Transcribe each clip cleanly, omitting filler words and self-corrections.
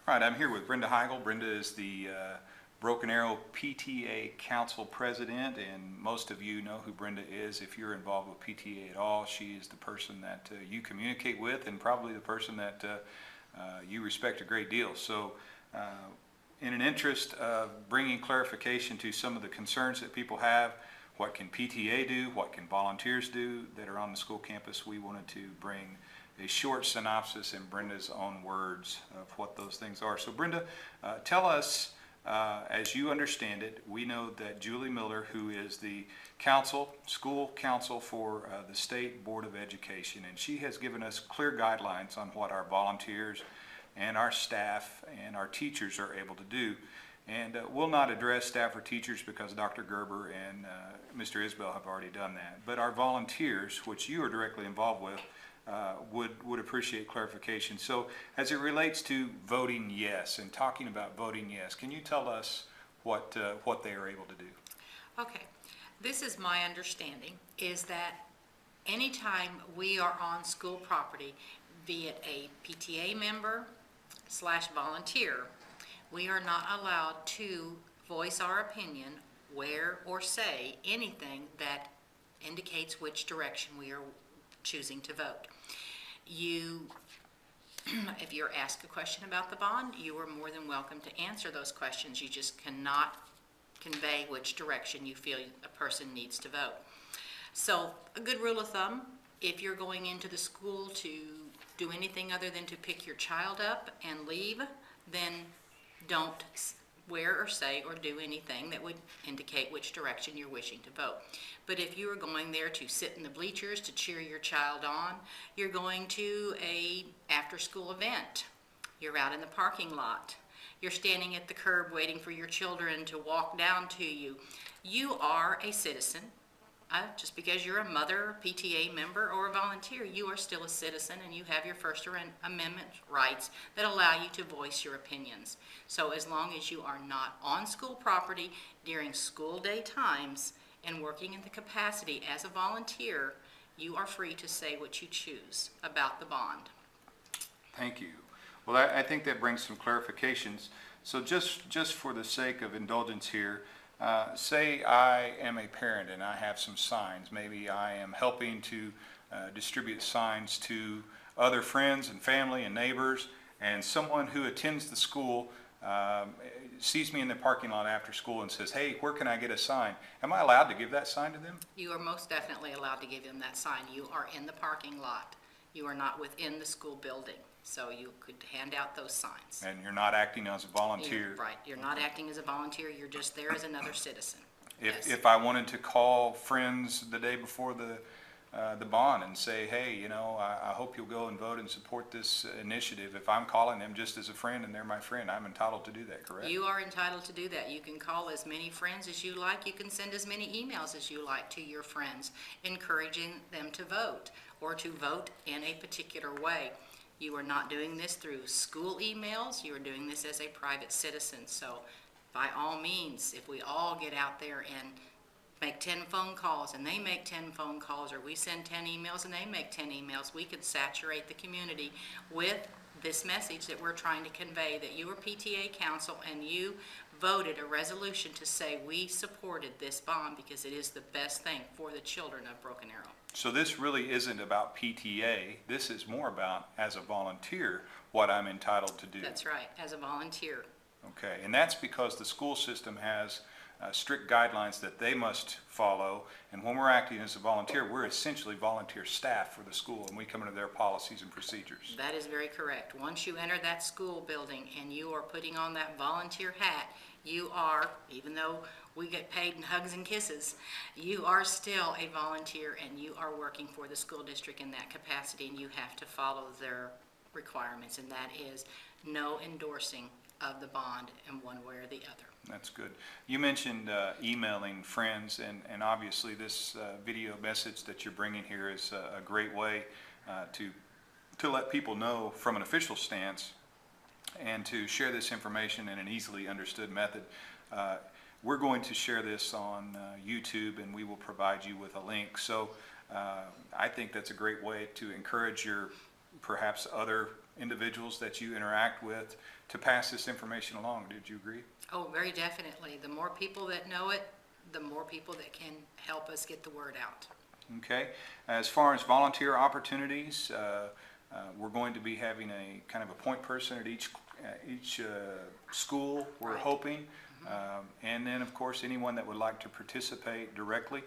All right, I'm here with Brenda Heigl. Brenda is the Broken Arrow PTA Council President, and most of you know who Brenda is. If you're involved with PTA at all, she is the person that you communicate with, and probably the person that you respect a great deal. So in an interest of bringing clarification to some of the concerns that people have, what can PTA do, what can volunteers do that are on the school campus, we wanted to bring a short synopsis in Brenda's own words of what those things are. So Brenda, tell us, as you understand it, we know that Julie Miller, who is the school counsel for the State Board of Education, and she has given us clear guidelines on what our volunteers and our staff and our teachers are able to do. And we'll not address staff or teachers because Dr. Gerber and Mr. Isbell have already done that. But our volunteers, which you are directly involved with, would appreciate clarification. So as it relates to voting yes and talking about voting yes, can you tell us what they are able to do? Okay, this is my understanding, is that anytime we are on school property, be it a PTA member / volunteer, we are not allowed to voice our opinion, wear or say anything that indicates which direction we are choosing to vote. If you're asked a question about the bond, you are more than welcome to answer those questions. You just cannot convey which direction you feel a person needs to vote. So a good rule of thumb, if you're going into the school to do anything other than to pick your child up and leave, then don't wear or say or do anything that would indicate which direction you're wishing to vote. But if you are going there to sit in the bleachers to cheer your child on, you're going to a after-school event, you're out in the parking lot, you're standing at the curb waiting for your children to walk down to you, you are a citizen. Just because you're a mother, PTA member, or a volunteer, you are still a citizen and you have your First Amendment rights that allow you to voice your opinions. So as long as you are not on school property during school day times and working in the capacity as a volunteer, you are free to say what you choose about the bond. Thank you. Well, I think that brings some clarifications. So just for the sake of indulgence here, say I am a parent and I have some signs. Maybe I am helping to distribute signs to other friends and family and neighbors, and someone who attends the school sees me in the parking lot after school and says, hey, where can I get a sign? Am I allowed to give that sign to them? You are most definitely allowed to give them that sign. You are in the parking lot. You are not within the school building. So you could hand out those signs. And you're not acting as a volunteer. Right. You're not acting as a volunteer. You're just there as another citizen. If I wanted to call friends the day before the bond and say, hey, you know, I hope you'll go and vote and support this initiative. If I'm calling them just as a friend and they're my friend, I'm entitled to do that, correct? You are entitled to do that. You can call as many friends as you like. You can send as many emails as you like to your friends, encouraging them to vote or to vote in a particular way. You are not doing this through school emails. You are doing this as a private citizen. So by all means, if we all get out there and make 10 phone calls and they make 10 phone calls, or we send 10 emails and they make 10 emails, we could saturate the community with this message that we're trying to convey, that you are PTA council and you voted a resolution to say we supported this bond because it is the best thing for the children of Broken Arrow. So this really isn't about PTA. This is more about, as a volunteer, what I'm entitled to do. That's right, as a volunteer. Okay, and that's because the school system has strict guidelines that they must follow, and when we're acting as a volunteer, we're essentially volunteer staff for the school, and we come into their policies and procedures. That is very correct. Once you enter that school building and you are putting on that volunteer hat, you are, even though we get paid in hugs and kisses, you are still a volunteer and you are working for the school district in that capacity, and you have to follow their requirements, and that is no endorsing of the bond in one way or the other. That's good. You mentioned emailing friends, and obviously this video message that you're bringing here is a great way to let people know from an official stance and to share this information in an easily understood method. We're going to share this on YouTube, and we will provide you with a link. So I think that's a great way to encourage your perhaps other individuals that you interact with to pass this information along. Did you agree? Oh, very definitely. The more people that know it, the more people that can help us get the word out. Okay. As far as volunteer opportunities, we're going to be having a kind of a point person at each school, we're Right. hoping. And then, of course, anyone that would like to participate directly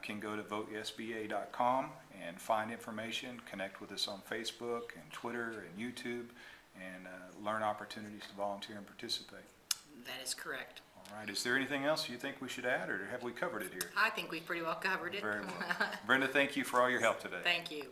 can go to voteyesba.com and find information, connect with us on Facebook and Twitter and YouTube, and learn opportunities to volunteer and participate. That is correct. All right. Is there anything else you think we should add, or have we covered it here? I think we pretty well covered it. Very well. Brenda, thank you for all your help today. Thank you.